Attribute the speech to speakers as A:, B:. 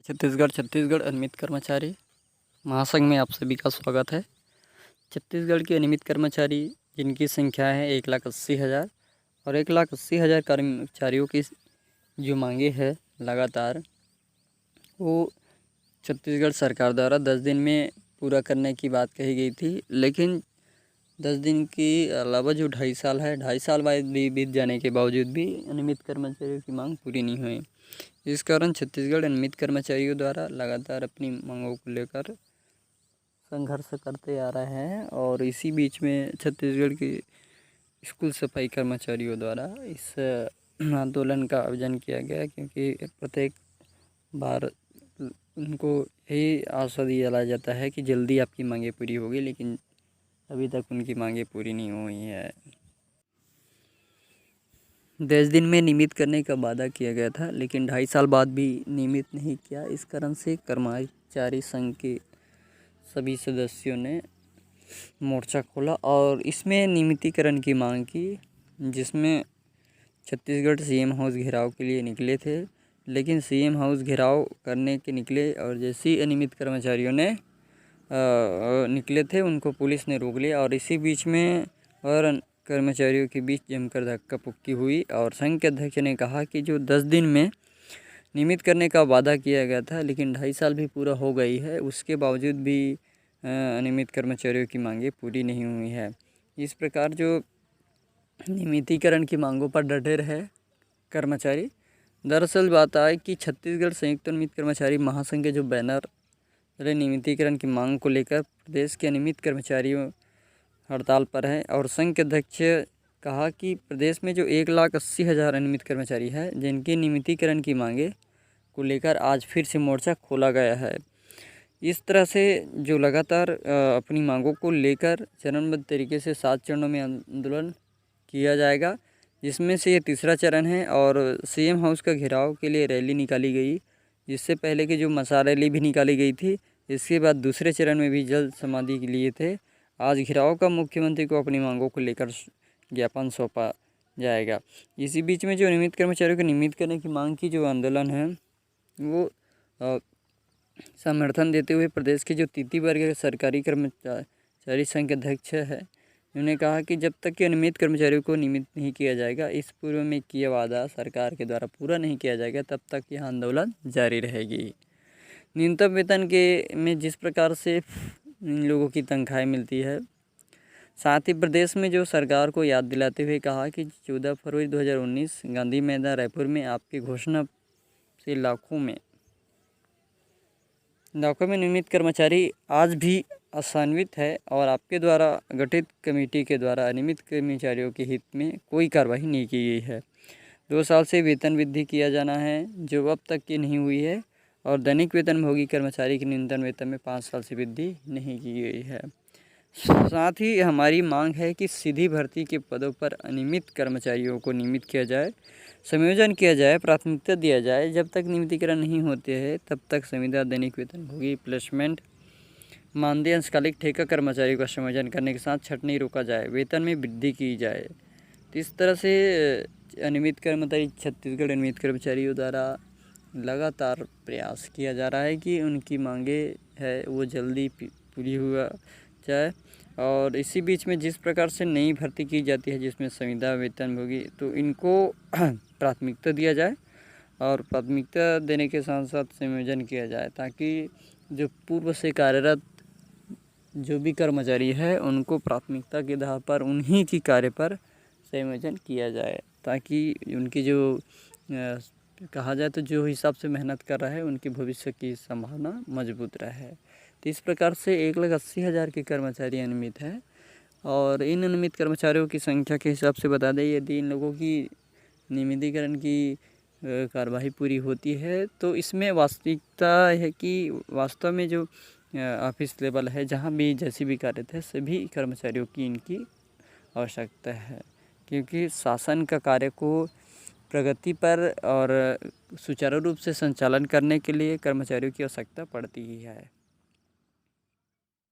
A: छत्तीसगढ़ अनियमित कर्मचारी महासंघ में आप सभी का स्वागत है। छत्तीसगढ़ के अनियमित कर्मचारी जिनकी संख्या है 1,80,000 और 1,80,000 कर्मचारियों की जो मांगे है लगातार वो छत्तीसगढ़ सरकार द्वारा 10 दिन में पूरा करने की बात कही गई थी, लेकिन 10 दिन के अलावा जो 2.5 साल है, 2.5 साल बाद भी बीत जाने के बावजूद भी अनियमित कर्मचारियों की मांग पूरी नहीं हुई। इस कारण छत्तीसगढ़ अनियमित कर्मचारियों द्वारा लगातार अपनी मांगों को लेकर संघर्ष करते आ रहे हैं और इसी बीच में छत्तीसगढ़ के स्कूल सफाई कर्मचारियों द्वारा इस आंदोलन का आयोजन किया गया, क्योंकि प्रत्येक बार उनको यही आशा दिया जाता है कि जल्दी आपकी मांगें पूरी होगी, लेकिन अभी तक उनकी मांगें पूरी नहीं हुई है। 10 दिन में नियमित करने का वादा किया गया था, लेकिन 2.5 साल बाद भी नियमित नहीं किया। इस कारण से कर्मचारी संघ के सभी सदस्यों ने मोर्चा खोला और इसमें नियमितीकरण की मांग की, जिसमें छत्तीसगढ़ सीएम हाउस घेराव के लिए निकले थे, लेकिन सीएम हाउस घेराव करने के निकले और जैसे ही अनियमित कर्मचारियों ने निकले थे उनको पुलिस ने रोक लिया और इसी बीच में और कर्मचारियों के बीच जमकर धक्का पुक्की हुई और संघ के अध्यक्ष ने कहा कि जो 10 दिन में नियमित करने का वादा किया गया था, लेकिन 2.5 साल भी पूरा हो गई है, उसके बावजूद भी अनियमित कर्मचारियों की मांगें पूरी नहीं हुई है। इस प्रकार जो नियमितीकरण की मांगों पर डटे रहे कर्मचारी, दरअसल बात आए कि छत्तीसगढ़ संयुक्त अनियमित कर्मचारी महासंघ के जो बैनर नियमितीकरण की मांग को लेकर प्रदेश के अनियमित कर्मचारियों हड़ताल पर है और संघ के अध्यक्ष कहा कि प्रदेश में जो 1,80,000 अनियमित कर्मचारी है, जिनकी नियमितीकरण की मांगे को लेकर आज फिर से मोर्चा खोला गया है। इस तरह से जो लगातार अपनी मांगों को लेकर चरणबद्ध तरीके से 7 चरणों में आंदोलन किया जाएगा, जिसमें से ये तीसरा चरण है और सीएम हाउस का घेराव के लिए रैली निकाली गई, जिससे पहले की जो मसा रैली भी निकाली गई थी। इसके बाद दूसरे चरण में भी जल समाधि के लिए थे। आज घेराव का मुख्यमंत्री को अपनी मांगों को लेकर ज्ञापन सौंपा जाएगा। इसी बीच में जो नियमित कर्मचारियों को नियमित करने की मांग की जो आंदोलन है वो समर्थन देते हुए प्रदेश के जो तृतीय वर्ग के सरकारी कर्मचारी संघ के अध्यक्ष है, उन्होंने कहा कि जब तक कि अनियमित कर्मचारियों को नियमित नहीं किया जाएगा, इस पूर्व में किया वादा सरकार के द्वारा पूरा नहीं किया जाएगा, तब तक यह आंदोलन जारी रहेगी। न्यूनतम वेतन के में जिस प्रकार से इन लोगों की तनख्वाहें मिलती है, साथ ही प्रदेश में जो सरकार को याद दिलाते हुए कहा कि 14 फरवरी 2019 गांधी मैदान रायपुर में आपकी घोषणा से लाखों में नियमित कर्मचारी आज भी असंतुष्ट है और आपके द्वारा गठित कमेटी के द्वारा अनियमित कर्मचारियों के हित में कोई कार्रवाई नहीं की गई है। 2 साल से वेतन वृद्धि किया जाना है जो अब तक की नहीं हुई है और दैनिक वेतनभोगी कर्मचारी के न्यूनतम वेतन में 5 साल से वृद्धि नहीं की गई है। साथ ही हमारी मांग है कि सीधी भर्ती के पदों पर अनियमित कर्मचारियों को नियमित किया जाए, समायोजन किया जाए, प्राथमिकता दिया जाए। जब तक नियमितीकरण नहीं होते हैं तब तक संविदा दैनिक वेतनभोगी प्लेसमेंट मानदेय अंशकालिक ठेका कर्मचारियों का समायोजन करने के साथ छंट नहीं रोका जाए, वेतन में वृद्धि की जाए। तो इस तरह से अनियमित कर्मचारी छत्तीसगढ़ अनियमित कर्मचारियों द्वारा लगातार प्रयास किया जा रहा है कि उनकी मांगे है वो जल्दी पूरी हुआ जाए और इसी बीच में जिस प्रकार से नई भर्ती की जाती है जिसमें संविदा वेतनभोगी, तो इनको प्राथमिकता दिया जाए और प्राथमिकता देने के साथ साथ समायोजन किया जाए, ताकि जो पूर्व से कार्यरत जो भी कर्मचारी है उनको प्राथमिकता के आधार पर उन्हीं की कार्य पर समायोजन किया जाए, ताकि उनकी जो कहा जाए तो जो हिसाब से मेहनत कर रहा है उनकी भविष्य की संभावना मजबूत रहे। तो इस प्रकार से 1,80,000 के कर्मचारी अनियमित हैं और इन अनियमित कर्मचारियों की संख्या के हिसाब से बता दें, यदि इन लोगों की नियमितीकरण की कार्रवाई पूरी होती है तो इसमें वास्तविकता है कि वास्तव में जो ऑफिस लेवल है जहाँ भी जैसे भी कार्य थे सभी कर्मचारियों की इनकी आवश्यकता है, क्योंकि शासन का कार्य को प्रगति पर और सुचारू रूप से संचालन करने के लिए कर्मचारियों की आवश्यकता पड़ती ही है।